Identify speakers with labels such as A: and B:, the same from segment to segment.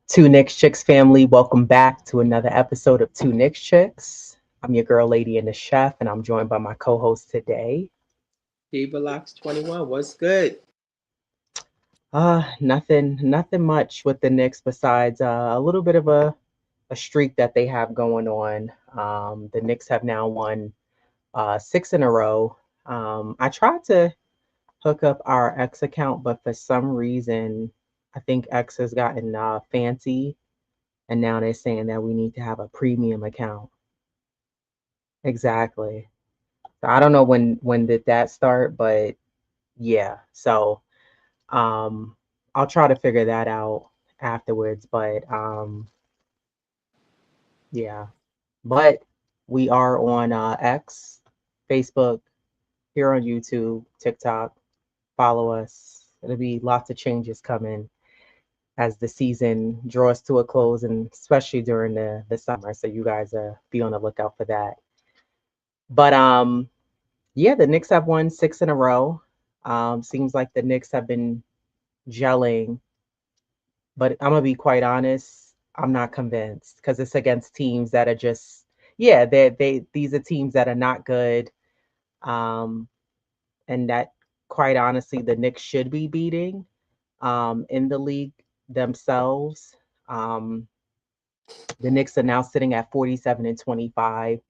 A: Two Knicks Chicks family, welcome back to another episode of Two Knicks Chicks. I'm your girl, Lady, and the Chef, and I'm joined by my co-host today.
B: Locks 21, what's good?
A: Nothing much with the Knicks besides a little bit of a streak that they have going on. The Knicks have now won six in a row. I tried to hook up our X account, but for some reason, I think X has gotten fancy, and now they're saying that we need to have a premium account. Exactly. So I don't know when did that start, but yeah. So um I'll try to figure that out afterwards. But yeah. But we are on X, Facebook, here on YouTube, TikTok. Follow us. It'll be lots of changes coming as the season draws to a close, and especially during the summer. So you guys be on the lookout for that. But yeah, the Knicks have won six in a row. Seems like the Knicks have been gelling, but I'm gonna be quite honest, I'm not convinced because it's against teams that are just, yeah, they these are teams that are not good, um, and that quite honestly the Knicks should be beating in the league themselves. Um, the Knicks are now sitting at 47 and 25.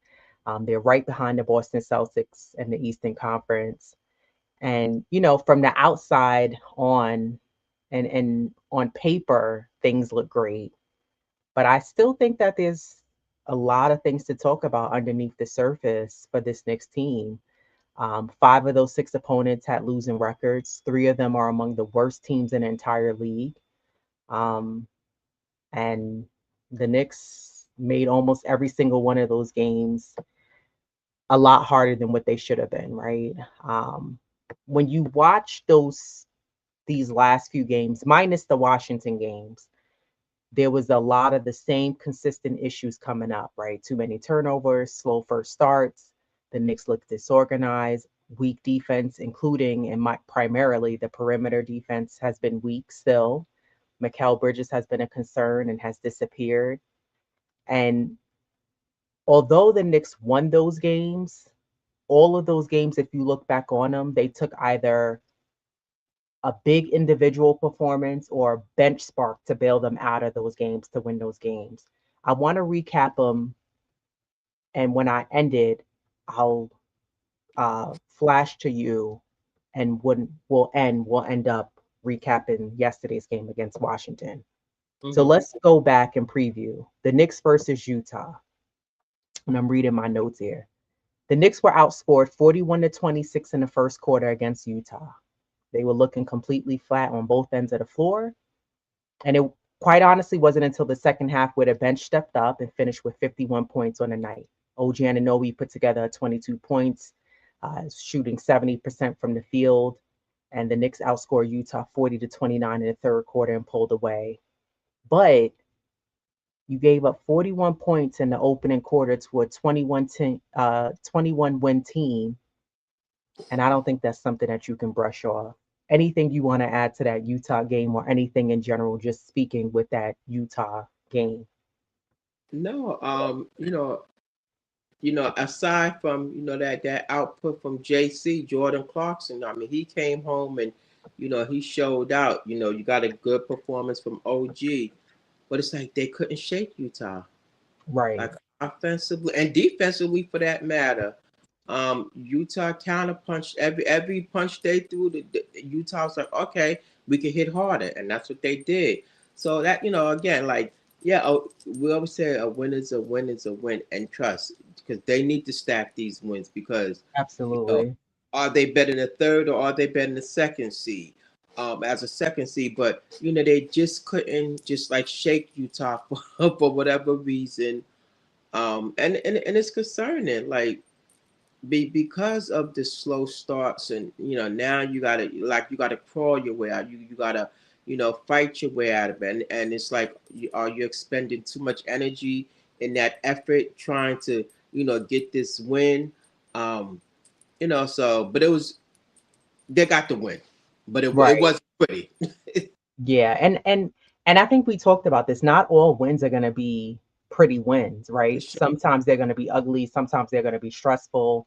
A: They're right behind the Boston Celtics in the Eastern Conference. And from the outside on and on paper, things look great. But I still think that there's a lot of things to talk about underneath the surface for this next team. Five of those six opponents had losing records. Three of them are among the worst teams in the entire league. Um, and the Knicks made almost every single one of those games a lot harder than what they should have been, right? Um, when you watch these last few games, minus the Washington games, there was a lot of the same consistent issues coming up, right? Too many turnovers, slow first starts. The Knicks look disorganized, weak defense, including and primarily the perimeter defense has been weak still. Mikal Bridges has been a concern and has disappeared. And although the Knicks won those games, all of those games, if you look back on them, they took either a big individual performance or a bench spark to bail them out of those games to win those games. I want to recap them, and when I end it, I'll flash to you, and when we'll end up recapping yesterday's game against Washington. So
B: Mm-hmm.
A: let's go back and preview the Knicks versus Utah. And I'm reading my notes here. The Knicks were outscored 41 to 26 in the first quarter against Utah. They were looking completely flat on both ends of the floor. And it quite honestly wasn't until the second half where the bench stepped up and finished with 51 points on the night. OG Anunoby put together 22 points, shooting 70% from the field. And the Knicks outscored Utah 40 to 29 in the third quarter and pulled away. But you gave up 41 points in the opening quarter to a 21 win team. And I don't think that's something that you can brush off. Anything you want to add to that Utah game or anything in general, just speaking with that Utah game?
B: No, aside from that output from JC Jordan Clarkson, I mean, he came home and he showed out. You got a good performance from OG, but it's like they couldn't shake Utah,
A: Right.
B: like offensively and defensively for that matter. Utah counterpunched every punch they threw. The Utah's like, okay, we can hit harder, and that's what they did. So that again, like, yeah, we always say a win is a win is a win, and trust because they need to stack these wins because you know,
A: Absolutely.
B: are they better than the third or are they better than the second seed? As a second seed, but they just couldn't just like shake Utah for whatever reason. And it's concerning, like because of the slow starts and now you gotta crawl your way out, you gotta fight your way out of it, and it's like are you expending too much energy in that effort trying to get this win, um so but it was they got the win, but it
A: Right.
B: wasn't pretty.
A: Yeah. And And I think we talked about this. Not all wins are going to be pretty wins,
B: For
A: right?
B: sure.
A: Sometimes they're going to be ugly, sometimes they're going to be stressful.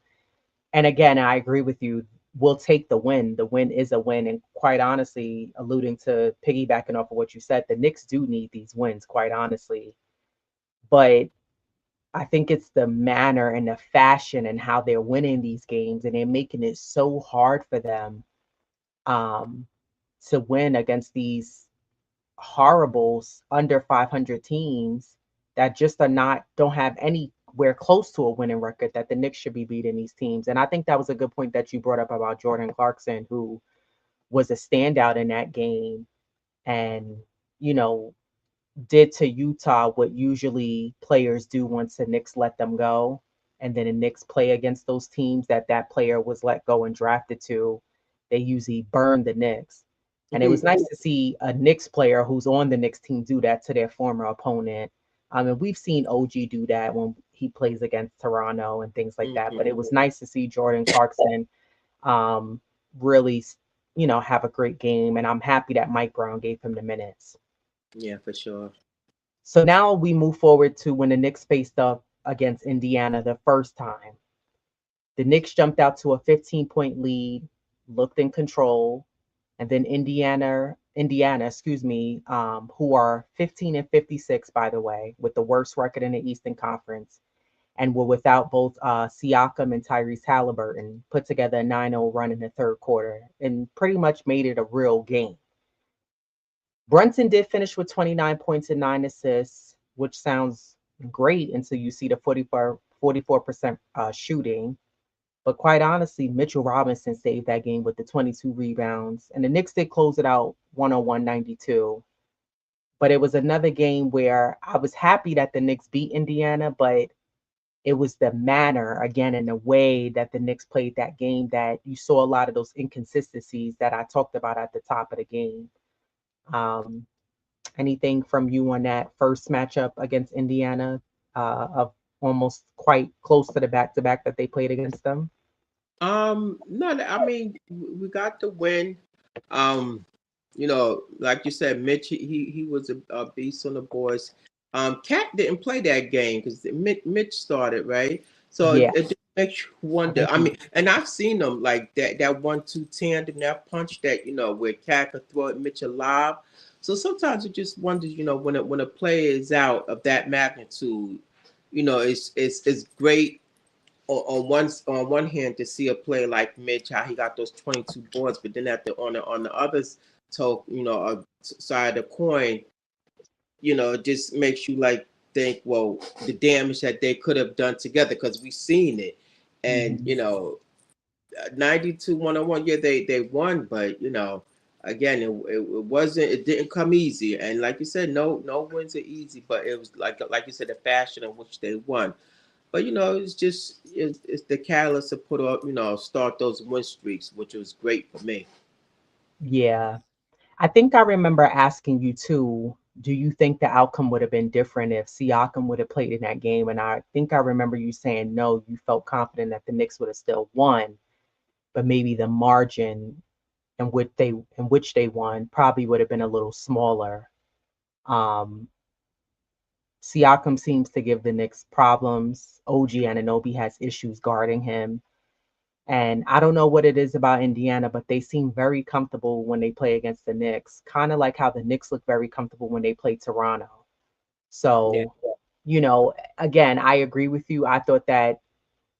A: And again, I agree with you. We'll take the win. The win is a win. And quite honestly, alluding to piggybacking off of what you said, the Knicks do need these wins, quite honestly. But I think it's the manner and the fashion and how they're winning these games, and they're making it so hard for them um, to win against these horrible under 500 teams that just are not don't have anywhere close to a winning record, that the Knicks should be beating these teams. And I think that was a good point that you brought up about Jordan Clarkson, who was a standout in that game and, you know, did to Utah what usually players do once the Knicks let them go. And then the Knicks play against those teams that that player was let go and drafted to. They usually burn the Knicks. And it was nice to see a Knicks player who's on the Knicks team do that to their former opponent. And we've seen OG do that when he plays against Toronto and things like that. But it was nice to see Jordan Clarkson um, really, have a great game. And I'm happy that Mike Brown gave him the minutes.
B: Yeah, for sure.
A: So now we move forward to when the Knicks faced up against Indiana the first time. The Knicks jumped out to a 15-point lead, looked in control, and then Indiana, excuse me, who are 15 and 56, by the way, with the worst record in the Eastern Conference, and were without both Siakam and Tyrese Halliburton, put together a 9-0 run in the third quarter and pretty much made it a real game. Brunson did finish with 29 points and 9 assists, which sounds great until you see the 44% shooting. But quite honestly, Mitchell Robinson saved that game with the 22 rebounds. And the Knicks did close it out 101-92. But it was another game where I was happy that the Knicks beat Indiana, but it was the manner, again, and the way that the Knicks played that game that you saw a lot of those inconsistencies that I talked about at the top of the game. Um, Anything from you on that first matchup against Indiana, of almost quite close to the back to back that they played against them?
B: No, I mean we got the win. Um, like you said, Mitch, he was a beast on the boards. Cat didn't play that game because Mitch started, right? So
A: Yeah.
B: it makes you wonder. I mean, and I've seen them like that 1-2 tandem, that punch that where Cat could throw at Mitch alive. So sometimes it just wonders, when a player is out of that magnitude, it's great on one hand to see a player like Mitch, how he got those 22 boards, but then on the other side of the coin, it just makes you like think, well, the damage that they could have done together because we've seen it, and
A: Mhm.
B: 92 101, yeah, they won, but again, it didn't come easy, and like you said, no wins are easy, but it was like you said, the fashion in which they won. But it's the catalyst to put up, start those win streaks, which was great for me.
A: Yeah. I think I remember asking you too, do you think the outcome would have been different if Siakam would have played in that game? And I think I remember you saying no, you felt confident that the Knicks would have still won, but maybe the margin in which they won probably would have been a little smaller. Um, Siakam seems to give the Knicks problems. OG Anunoby has issues guarding him. And I don't know what it is about Indiana, but they seem very comfortable when they play against the Knicks, kind of like how the Knicks look very comfortable when they play Toronto.
B: Yeah.
A: So, again, I agree with you. I thought that,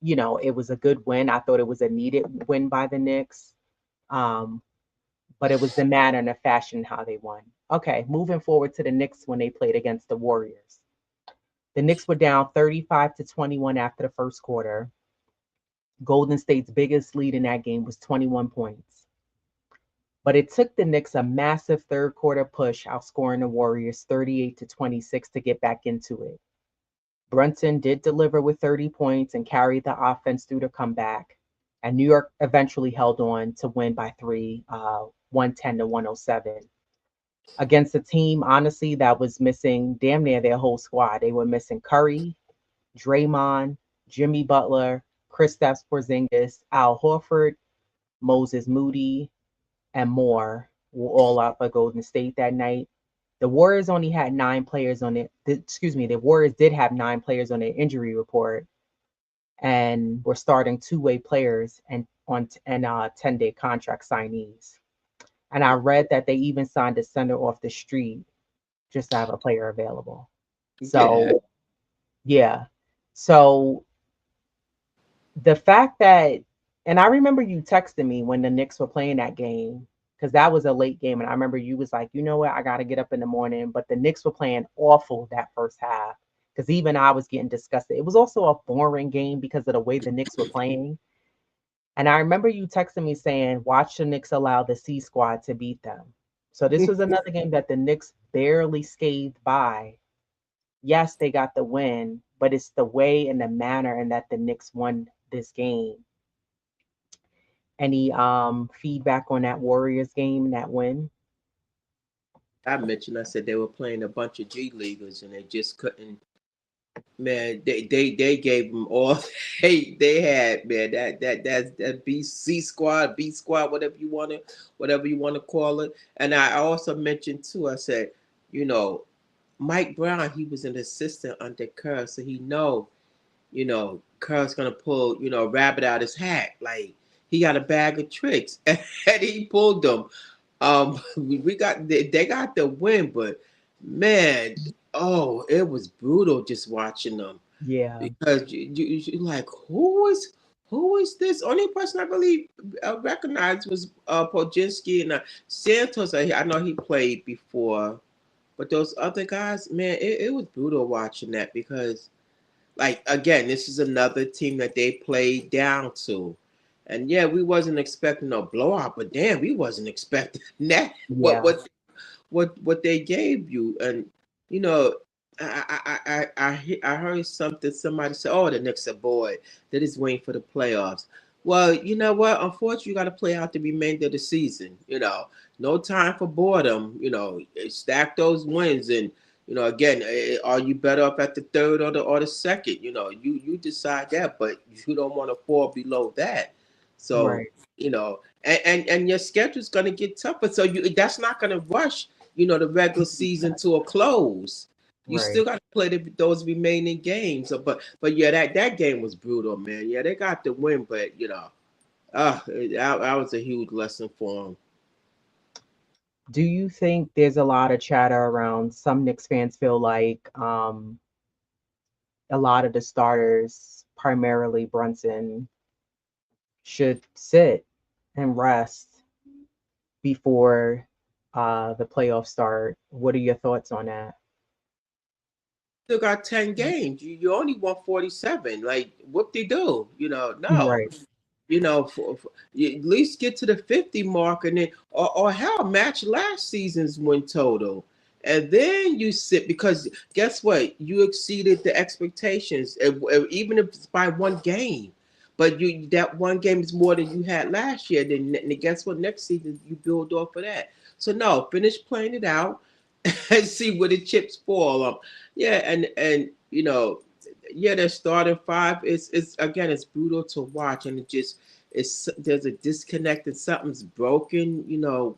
A: it was a good win. I thought it was a needed win by the Knicks. Um, but it was the manner and the fashion how they won. Okay, moving forward to the Knicks when they played against the Warriors. The Knicks were down 35-21 after the first quarter. Golden State's biggest lead in that game was 21 points. But it took the Knicks a massive third quarter push, outscoring the Warriors 38-26 to get back into it. Brunson did deliver with 30 points and carried the offense through the comeback. And New York eventually held on to win by three, 110-107. Against a team, honestly, that was missing damn near their whole squad. They were missing Curry, Draymond, Jimmy Butler, Kristaps Porzingis, Al Horford, Moses Moody, and more were all out for Golden State that night. The Warriors only had 9 players on it. Excuse me, the Warriors did have 9 players on their injury report, and were starting two-way players and 10-day contract signees. And I read that they even signed a center off the street just to have a player available.
B: Yeah,
A: So yeah. So the fact that, and I remember you texting me when the Knicks were playing that game, because that was a late game, and I remember you was like, you know what, I got to get up in the morning. But the Knicks were playing awful that first half, because even I was getting disgusted. It was also a boring game because of the way the Knicks were playing. And I remember you texting me saying, watch the Knicks allow the C squad to beat them. So this was another game that the Knicks barely scathed by. Yes, they got the win, but it's the way and the manner and that the Knicks won this game. Any feedback on that Warriors game, that win?
B: I mentioned. I said they were playing a bunch of G leaguers and they just couldn't. Man, they gave them all they had. Man, that BC squad, B squad, whatever you want to call it. And I also mentioned too. I said, you know, Mike Brown, he was an assistant under Kerr, so he know, Kerr's gonna pull, a rabbit out his hat. Like he got a bag of tricks, and he pulled them. We got they got the win, but man, oh, it was brutal just watching them
A: Yeah,
B: because you like who is this? Only person I really recognized was Podzinski and Santos. I know he played before, but those other guys, man, it was brutal watching that because, like, again, this is another team that they played down to. And yeah, we wasn't expecting a blowout, but damn, we wasn't expecting that. What
A: yeah,
B: what what they gave you, and you know, I heard something. Somebody said, "Oh, the Knicks are bored. They're just waiting for the playoffs." Well, you know what? Unfortunately, you got to play out the remainder of the season. No time for boredom. Stack those wins, and again, are you better up at the third or the second? You decide that, but you don't want to fall below that. So
A: right,
B: and your schedule's going to get tougher. So that's not going to rush the regular season to a close. You
A: right.
B: still got to play those remaining games. So, but yeah, that game was brutal, man. Yeah, they got the win, but that was a huge lesson for them.
A: Do you think there's a lot of chatter around some Knicks fans feel like a lot of the starters, primarily Brunson, should sit and rest before the playoffs start? What are your thoughts on that?
B: Still got 10 games. You only won 47. Like, what they do? No.
A: Right,
B: You at least get to the 50 mark and then or hell match last season's win total, and then you sit, because guess what, you exceeded the expectations, even if it's by one game, but that one game is more than you had last year. Then guess what, next season you build off of that. So no, finish playing it out and see where the chips fall. Yeah, and yeah, their starting five is again, it's brutal to watch, and there's a disconnect and something's broken,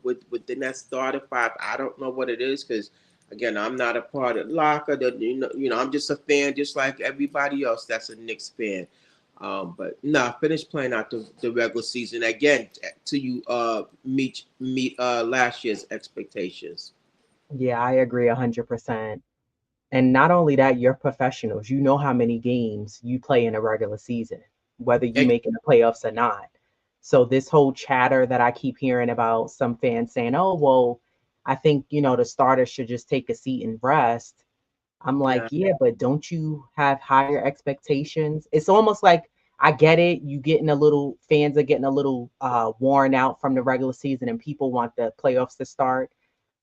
B: within that starting five. I don't know what it is because again, I'm not a part of Locker. That I'm just a fan, just like everybody else. That's a Knicks fan. But nah, finish playing out the regular season again to you meet last year's expectations.
A: yeah, I agree 100%. And not only that, you're professionals. You know how many games you play in a regular season, whether you make it the playoffs or not. So this whole chatter that I keep hearing about some fans saying, "Oh, well, I think, the starters should just take a seat and rest." I'm like,
B: Yeah.
A: "Yeah, but don't you have higher expectations?" It's almost like I get it. Fans are getting a little worn out from the regular season and people want the playoffs to start,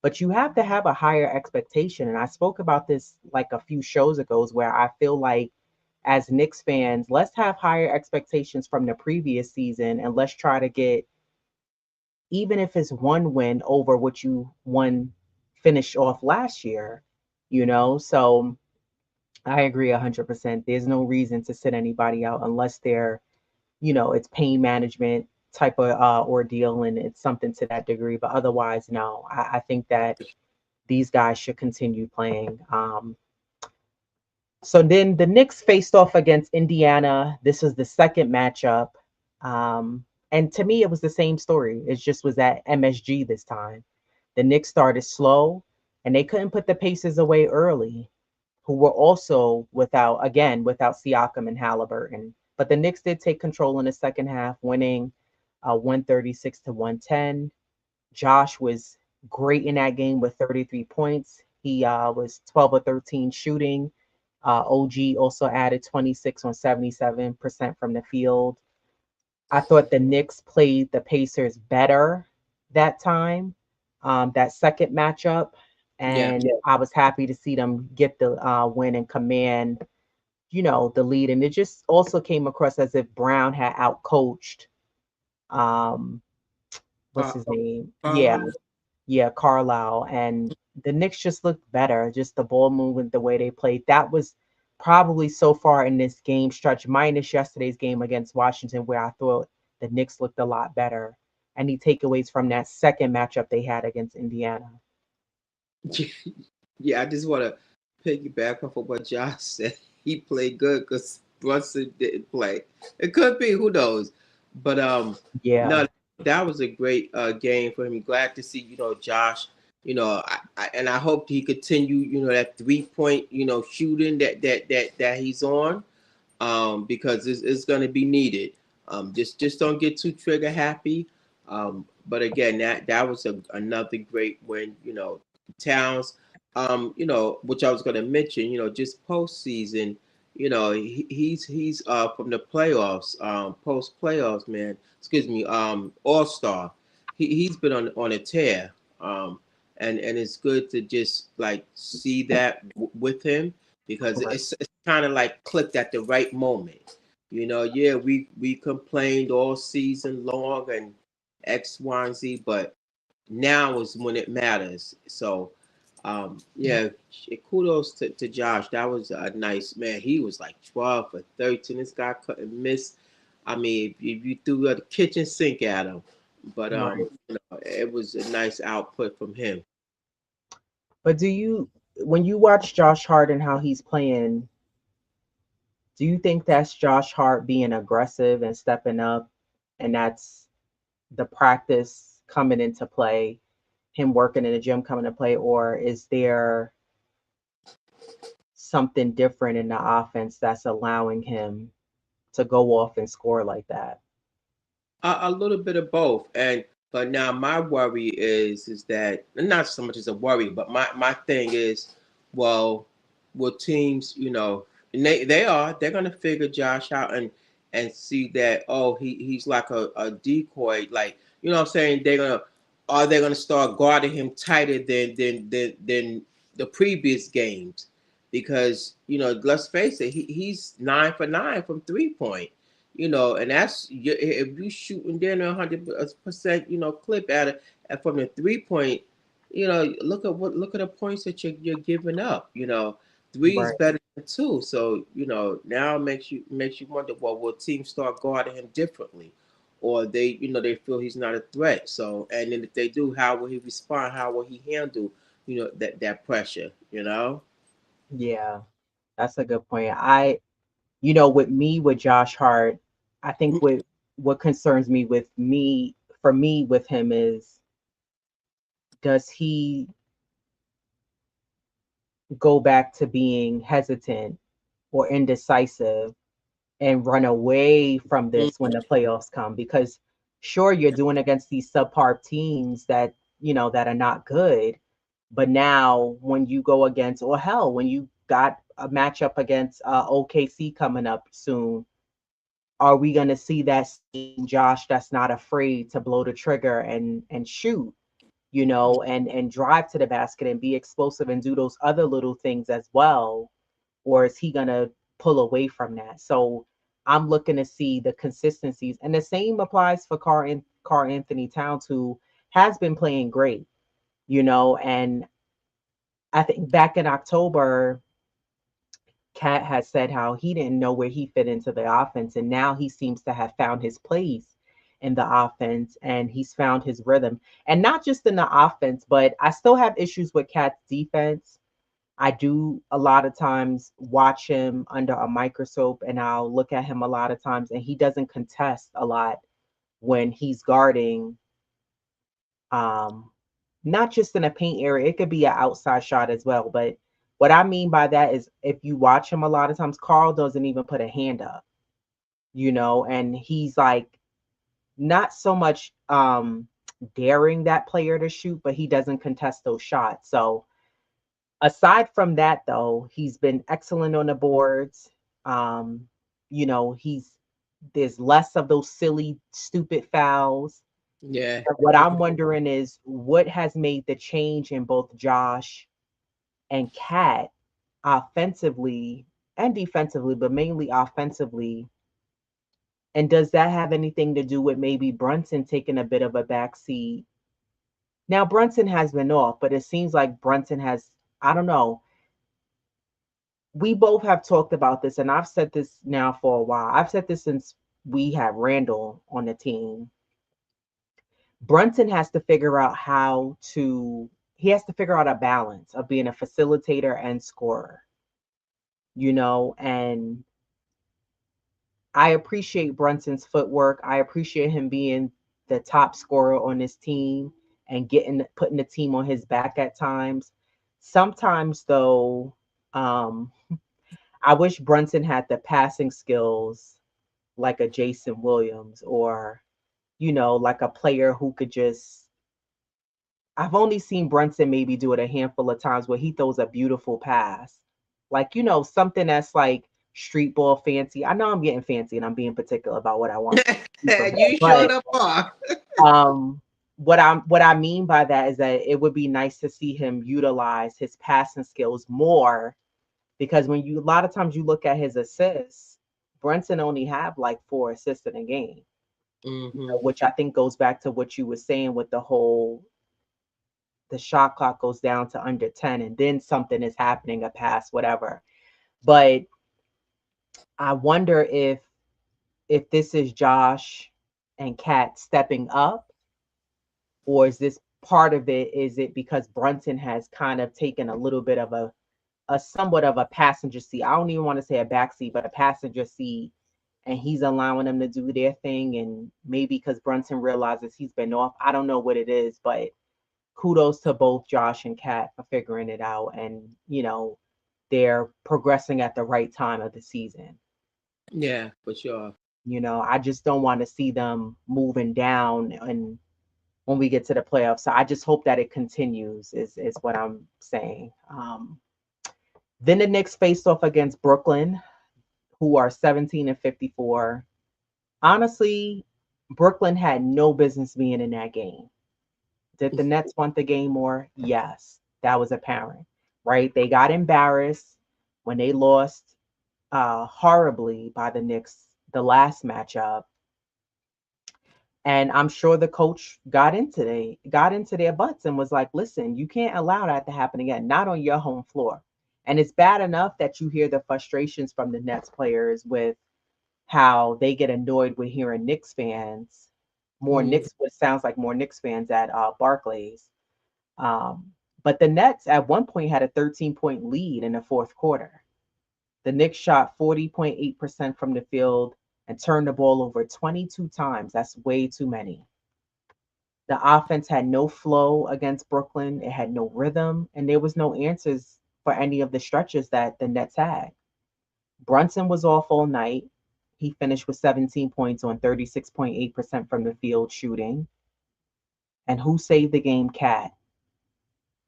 A: but you have to have a higher expectation. And I spoke about this like a few shows ago, where I feel like as Knicks fans, let's have higher expectations from the previous season and let's try to get, even if it's one win over what you won finished off last year. So I agree 100%. There's no reason to sit anybody out unless it's pain management type of ordeal and it's something to that degree. But otherwise, no. I think that these guys should continue playing. So then the Knicks faced off against Indiana. This was the second matchup. And to me, it was the same story. It just was at MSG this time. The Knicks started slow and they couldn't put the Pacers away early, who were also without Siakam and Halliburton. But the Knicks did take control in the second half, winning 136 to 110. Josh was great in that game with 33 points. He was 12 or 13 shooting. OG also added 26 on 77% from the field. I thought the Knicks played the Pacers better that time, that second matchup.
B: Yeah.
A: And I was happy to see them get the win and command, the lead. And it just also came across as if Brown had outcoached, um, what's his name? Yeah,
B: Carlisle.
A: yeah, Carlisle. And the Knicks just looked better, just the ball movement, the way they played. That was probably so far in this game stretch, minus yesterday's game against Washington, where I thought the Knicks looked a lot better. Any takeaways from that second matchup they had against Indiana?
B: Yeah, I just want to piggyback off of what Josh said. He played good because Brunson didn't play. It could be, who knows? But
A: Yeah,
B: no, that was a great game for him. Glad to see Josh. And I hope he continue that 3 point shooting that he's on, because it's going to be needed. Just don't get too trigger happy. But again, that was another great win. Towns, which I was going to mention. Just postseason. He's from the playoffs, post playoffs, man. Excuse me, All Star. He's been on a tear. And it's good to just like see that with him, because
A: right,
B: it's kind of like clicked at the right moment. Yeah, we complained all season long and X, Y, and Z, but now is when it matters. So, yeah, kudos to Josh. That was a nice man. He was like 12 for 13. This guy couldn't miss. I mean, if you threw a kitchen sink at him, but
A: right.
B: it was a nice output from him.
A: But when you watch Josh Hart and how he's playing, do you think that's Josh Hart being aggressive and stepping up, and that's the practice coming into play, him working in the gym coming to play, or is there something different in the offense that's allowing him to go off and score like that?
B: A little bit of both, and but now my worry is that, not so much as a worry, but my thing is, well, will teams, and they're gonna figure Josh out and see that, oh, he's like a decoy, like, what I'm saying, they gonna start guarding him tighter than the previous games, because let's face it, he's 9 for 9 from 3 point, and that's, if you shooting down 100%, clip at it, and from the 3 point, look at the points that you're giving up. Three is
A: Right.
B: better than two, so now it makes you wonder, well, will teams start guarding him differently, or they feel he's not a threat? So, and then if they do, how will he respond? How will he handle that pressure?
A: Yeah, that's a good point. With Josh Hart, I think what concerns me for me with him is, does he go back to being hesitant or indecisive and run away from this when the playoffs come? Because sure, you're doing against these subpar teams that are not good, but now when you go against, or hell, when you got a matchup against OKC coming up soon, are we going to see that same Josh that's not afraid to blow the trigger and shoot, and drive to the basket and be explosive and do those other little things as well? Or is he going to pull away from that? So I'm looking to see the consistencies. And the same applies for Carl Anthony Towns, who has been playing great, and I think back in October, Cat has said how he didn't know where he fit into the offense, and now he seems to have found his place. in the offense, and he's found his rhythm. And not just in the offense, but I still have issues with Cat's defense. I do a lot of times watch him under a microscope, and I'll look at him a lot of times, and he doesn't contest a lot when he's guarding, um, not just in a paint area, it could be an outside shot as well. But what I mean by that is if you watch him a lot of times, Carl doesn't even put a hand up, and he's like not so much daring that player to shoot, but he doesn't contest those shots. So aside from that, though, he's been excellent on the boards. Um, he's there's less of those silly, stupid fouls.
B: Yeah.
A: But what I'm wondering is what has made the change in both Josh and Cat offensively and defensively, but mainly offensively. And does that have anything to do with maybe Brunson taking a bit of a backseat? Now, Brunson has been off, but it seems like Brunson has, I don't know. We both have talked about this, and I've said this now for a while. I've said this since we had Randall on the team. Brunson has to figure out he has to figure out a balance of being a facilitator and scorer, and I appreciate Brunson's footwork. I appreciate him being the top scorer on his team and putting the team on his back at times. Sometimes though, I wish Brunson had the passing skills like a Jason Williams or, like a player who could just I've only seen Brunson maybe do it a handful of times where he throws a beautiful pass. Like, something that's like street ball fancy. I know I'm getting fancy and I'm being particular about what I want from him,
B: You
A: but
B: showed up are.
A: um what I mean by that is that it would be nice to see him utilize his passing skills more because when you a lot of times you look at his assists, Brunson only have like 4 assists in a game,
B: Mm-hmm.
A: which I think goes back to what you were saying with the shot clock goes down to under 10 and then something is happening, a pass, whatever. But I wonder if this is Josh and Kat stepping up, or is this part of it? Is it because Brunson has kind of taken a little bit of a somewhat of a passenger seat? I don't even want to say a backseat, but a passenger seat, and he's allowing them to do their thing. And maybe because Brunson realizes he's been off, I don't know what it is, but kudos to both Josh and Kat for figuring it out, and they're progressing at the right time of the season.
B: Yeah, for sure.
A: I just don't want to see them moving down and when we get to the playoffs. So I just hope that it continues is what I'm saying. Then the Knicks faced off against Brooklyn, who are 17 and 54. Honestly, Brooklyn had no business being in that game. Did the Nets want the game more? Yes, that was apparent, right? They got embarrassed when they lost horribly by the Knicks the last matchup, and I'm sure the coach got into their butts and was like, "Listen, you can't allow that to happen again, not on your home floor." And it's bad enough that you hear the frustrations from the Nets players with how they get annoyed with hearing Knicks fans,
B: Mm.
A: what sounds like more Knicks fans at Barclays. But the Nets at one point had a 13-point lead in the fourth quarter. The Knicks shot 40.8% from the field and turned the ball over 22 times. That's way too many. The offense had no flow against Brooklyn. It had no rhythm, and there was no answers for any of the stretches that the Nets had. Brunson was off all night. He finished with 17 points on 36.8% from the field shooting. And who saved the game? Cat.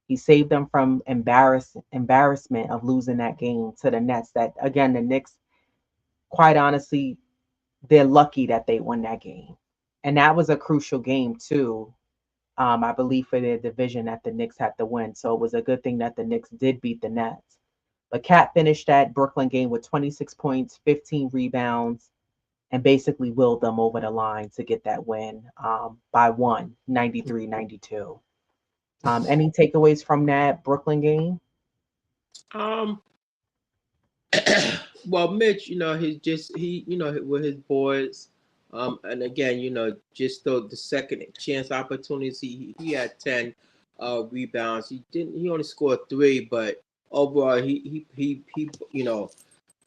A: He saved them from embarrassment of losing that game to the Nets. That again, the Knicks, quite honestly, they're lucky that they won that game, and that was a crucial game too. I believe for their division that the Knicks had to win, so it was a good thing that the Knicks did beat the Nets. But Cat finished that Brooklyn game with 26 points, 15 rebounds, and basically willed them over the line to get that win by one, 93-92. Any takeaways from that Brooklyn game?
B: Um. Well, Mitch, his just he, with his boys. And again, just the second chance opportunities, he had 10 rebounds. He only scored three, but overall he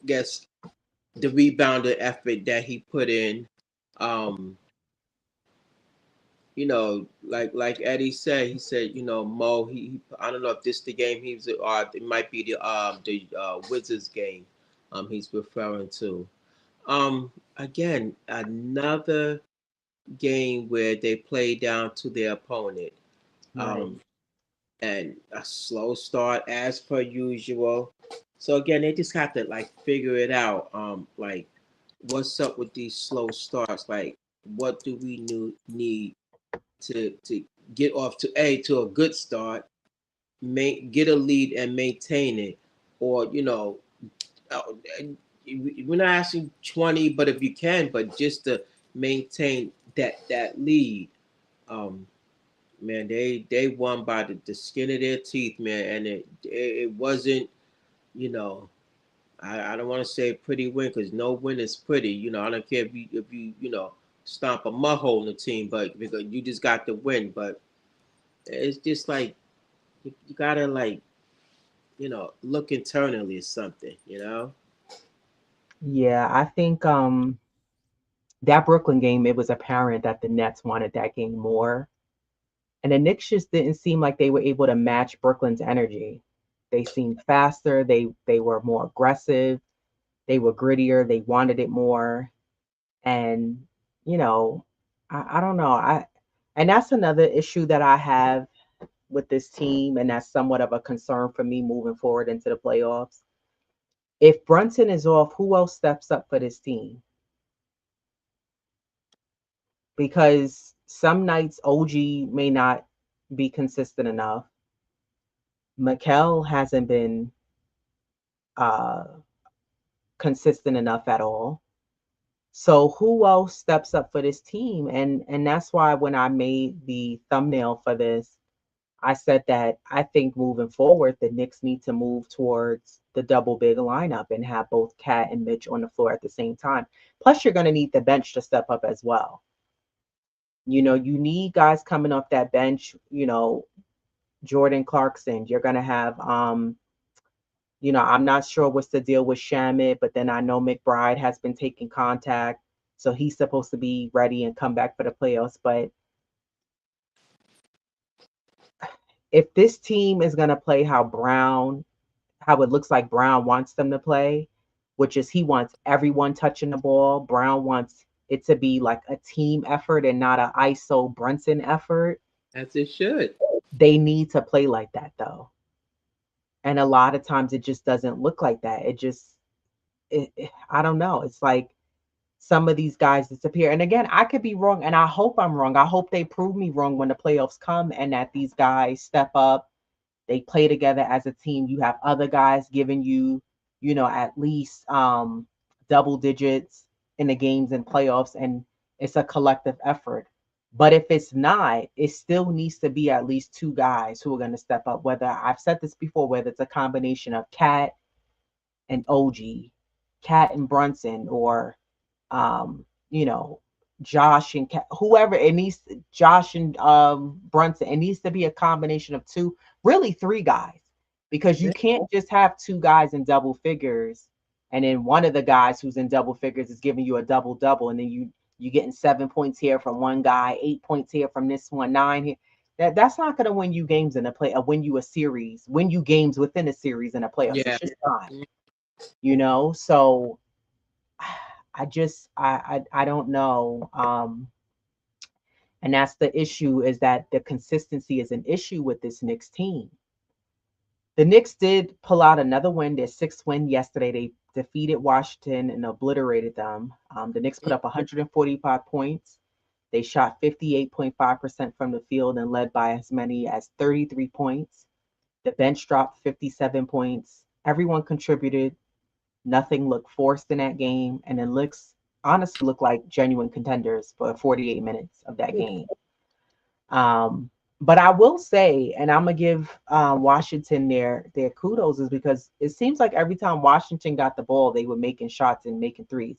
B: gets the rebounder effort that he put in. Um, like Eddie said, he said, Mo, I don't know if this the game he was, or it might be the Wizards game, he's referring to. Again, another game where they play down to their opponent.
A: Right.
B: Um, and a slow start as per usual. So again, they just have to like figure it out. Like what's up with these slow starts? Like what do we need to get off to a good start, get a lead and maintain it, or uh, we're not asking 20, but if you can, but just to maintain that lead. Um, Man, they won by the skin of their teeth, man, and it wasn't, you know, I don't want to say a pretty win because no win is pretty. I don't care if you stomp a mud hole in the team, but because you just got the win. But it's just like you gotta like look internally or something.
A: Yeah, I think that Brooklyn game, it was apparent that the Nets wanted that game more. And the Knicks just didn't seem like they were able to match Brooklyn's energy. They seemed faster, they were more aggressive, they were grittier, they wanted it more. And, you know, I don't know. And that's another issue that I have with this team, and that's somewhat of a concern for me moving forward into the playoffs. If Brunson is off, who else steps up for this team? Because some nights OG may not be consistent enough. Mikel hasn't been uh, consistent enough at all. So who else steps up for this team? And that's why when I made the thumbnail for this, I said that I think moving forward, the Knicks need to move towards the double big lineup and have both Cat and Mitch on the floor at the same time. Plus, you're going to need the bench to step up as well. You need guys coming off that bench. Jordan Clarkson. You're going to have I'm not sure what's the deal with Shamit, but then I know McBride has been taking contact, so he's supposed to be ready and come back for the playoffs. But if this team is gonna play how it looks like Brown wants them to play, which is he wants everyone touching the ball. Brown wants it to be like a team effort and not a ISO Brunson effort.
B: As it should.
A: They need to play like that though. And a lot of times it just doesn't look like that. I don't know. It's like some of these guys disappear. And again, I could be wrong, and I hope I'm wrong. I hope they prove me wrong when the playoffs come and that these guys step up. They play together as a team. You have other guys giving you, at least double digits in the games and playoffs, and it's a collective effort. But if it's not, it still needs to be at least two guys who are going to step up. Whether I've said this before, whether it's a combination of Cat and OG, Cat and Brunson, or um, you know, Josh and whoever it needs, Josh and Brunson. It needs to be a combination of two, really three guys, because you
B: Yeah.
A: can't just have two guys in double figures, and then one of the guys who's in double figures is giving you a double double, and then you getting 7 points here from one guy, 8 points here from this one, nine here. That's not going to win you games in a play, win you a series, win you games within a series in a playoffs. It's
B: Yeah.
A: just not. So I don't know. And that's the issue, is that the consistency is an issue with this Knicks team. The Knicks did pull out another win, their sixth win yesterday. They defeated Washington and obliterated them. The Knicks put up 145 points. They shot 58.5% from the field and led by as many as 33 points. The bench dropped 57 points. Everyone contributed. Nothing looked forced in that game, and it looks honestly look like genuine contenders for 48 minutes of that game. Um, but I will say, and I'm gonna give Washington their kudos, is because it seems like every time Washington got the ball, they were making shots and making threes.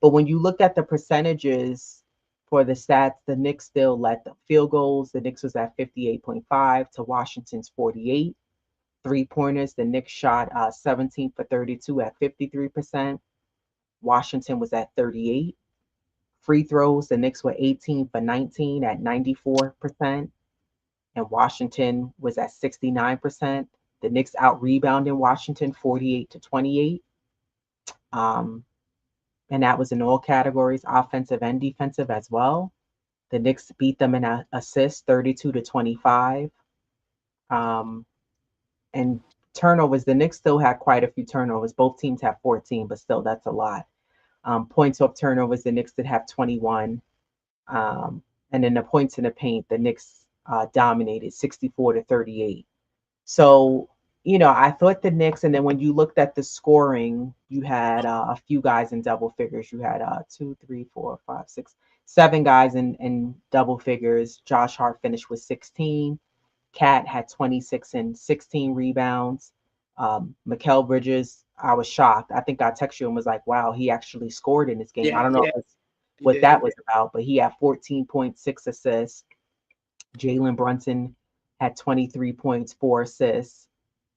A: But when you look at the percentages for the stats, the Knicks still led the field goals. The Knicks was at 58.5 to Washington's 48. Three-pointers, the Knicks shot 17 for 32 at 53%. Washington was at 38. Free throws, the Knicks were 18 for 19 at 94%, and Washington was at 69%. The Knicks out rebounded Washington 48 to 28. Um, and that was in all categories, offensive and defensive as well. The Knicks beat them in assists 32 to 25. Um, and turnovers, the Knicks still had quite a few turnovers. Both teams have 14, but still, that's a lot. Points off turnovers, the Knicks did have 21. And then the points in the paint, the Knicks dominated 64 to 38. So, I thought the Knicks, and then when you looked at the scoring, you had a few guys in double figures. You had two, three, four, five, six, seven guys in double figures. Josh Hart finished with 16. Cat had 26 and 16 rebounds. Mikal Bridges, I was shocked. I think I texted you and was like, wow, he actually scored in this game. I
B: Yeah,
A: don't know
B: yeah,
A: if it's
B: he
A: what that
B: did.
A: was about, but he had 14.6 assists. Jalen Brunson had 23 points, 4 assists.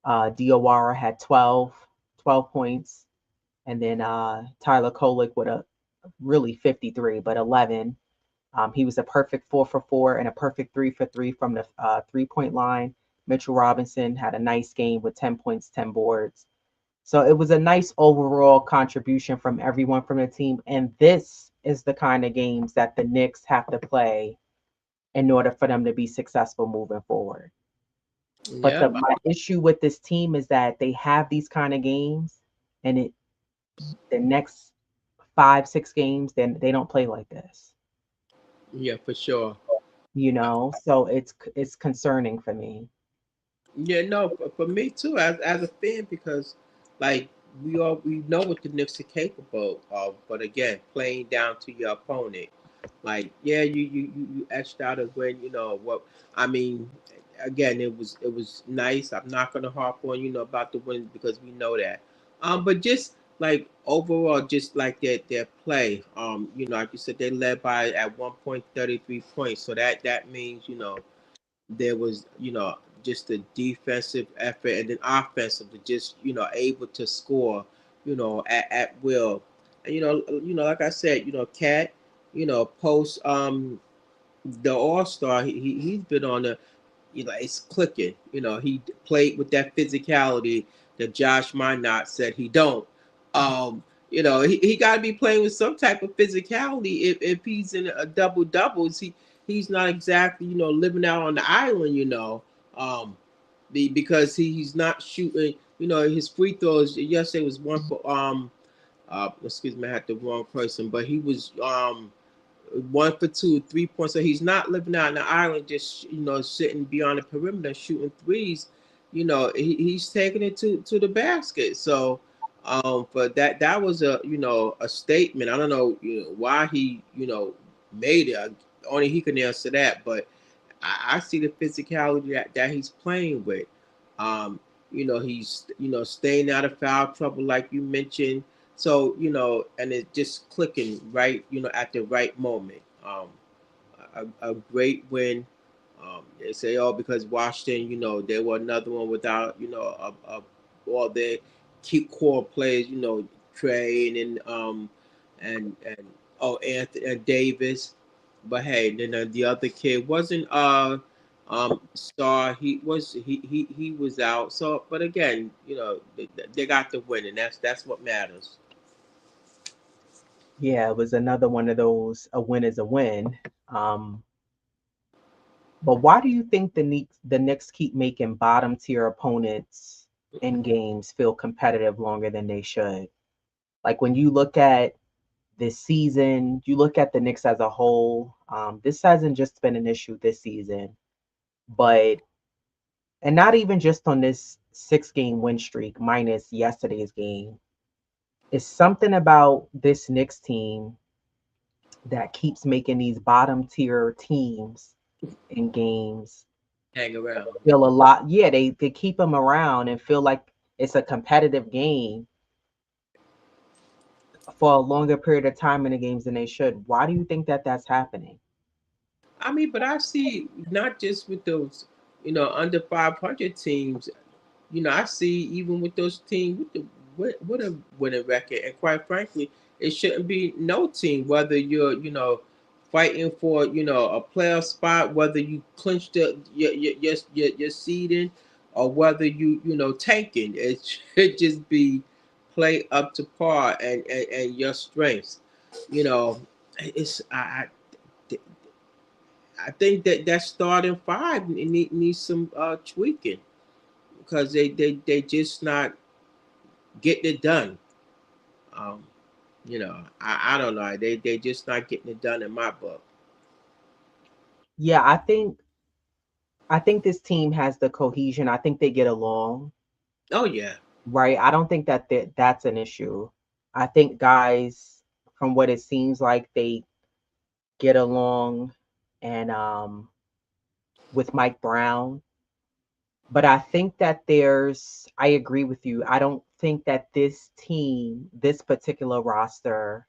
A: Diawara had 12 points. And then Tyler Kolek with a really 53, but 11. He was a perfect 4 for 4 and a perfect 3 for 3 from the 3 point line. Mitchell Robinson had a nice game with 10 points, 10 boards. So it was a nice overall contribution from everyone from the team. And this is the kind of games that the Knicks have to play in order for them to be successful moving forward. But
B: Yeah,
A: my issue with this team is that they have these kind of games, and the next 5, 6 games, then they don't play like this.
B: yeah, for sure.
A: So it's concerning for me.
B: Yeah, no, for me too, as a fan, because like we know what the Knicks are capable of, but again, playing down to your opponent, like yeah, you etched out a win. You know what I mean? Again, it was nice. I'm not gonna harp on about the win because we know that. But just like overall, just like their play. Like you said, they led by at 1 point 33 points. So that means there was just a defensive effort and then offensive to just able to score at will. And like I said, Cat post the All-Star, he's been on the it's clicking. He played with that physicality that Josh Minot said he don't. He got to be playing with some type of physicality if he's in a double doubles. He's not exactly living out on the island. Because he's not shooting. His free throws yesterday was one for excuse me, I had the wrong person, but he was 1 for 2, 3 points. So he's not living out in the island, just sitting beyond the perimeter shooting threes. He's taking it to the basket. So, but that was a statement. I don't know, why he made it. Only he can answer that. But I see the physicality that he's playing with. Um, he's staying out of foul trouble like you mentioned. So and it's just clicking right, at the right moment. A great win. They say, oh, because Washington, they were another one without, all their key core players, Trey and Anthony and Davis. But hey, then the other kid wasn't star. He was out. So, but again, they got the win, and that's what matters.
A: Yeah, it was another one of those, a win is a win. Um, but why do you think the Knicks keep making bottom tier opponents in games feel competitive longer than they should? Like when you look at this season, you look at the Knicks as a whole. This hasn't just been an issue this season, but and not even just on this 6 game win streak minus yesterday's game. It's something about this Knicks team that keeps making these bottom tier teams in games
B: Hang around.
A: feel a lot. Yeah, they keep them around and feel like it's a competitive game. for a longer period of time in the games than they should. Why do you think that that's happening?
B: I mean, but I see not just with those, under 500 teams. I see even with those teams with a winning record, and quite frankly, it shouldn't be no team. Whether you're fighting for a playoff spot, whether you clinch your seeding, or whether you tanking, it should just be play up to par and your strengths. You know, it's I think that starting five needs some tweaking because they just not getting it done. Um, I don't know. They just not getting it done in my book.
A: Yeah, I think this team has the cohesion. I think they get along,
B: Oh yeah.
A: right? I don't think that that's an issue. I think guys, from what it seems like, they get along, and with Mike Brown. But I think that I agree with you. I don't think that this team, this particular roster,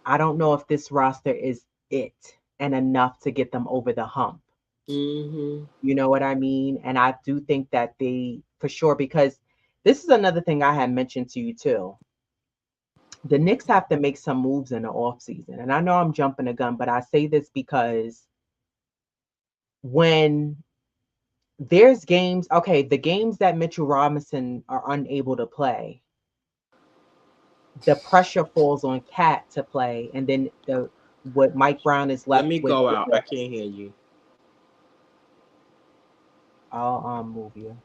A: I don't know if this roster is it and enough to get them over the hump.
B: Hmm.
A: You know what I mean? And I do think that they, for sure, because this is another thing I had mentioned to you too. The Knicks have to make some moves in the offseason. And I know I'm jumping the gun, but I say this because when there's games, okay, the games that Mitchell Robinson are unable to play, the pressure falls on Cat to play, and then the what Mike Brown is
B: Let
A: left
B: me
A: with.
B: go out. I can't hear you.
A: I'll move you.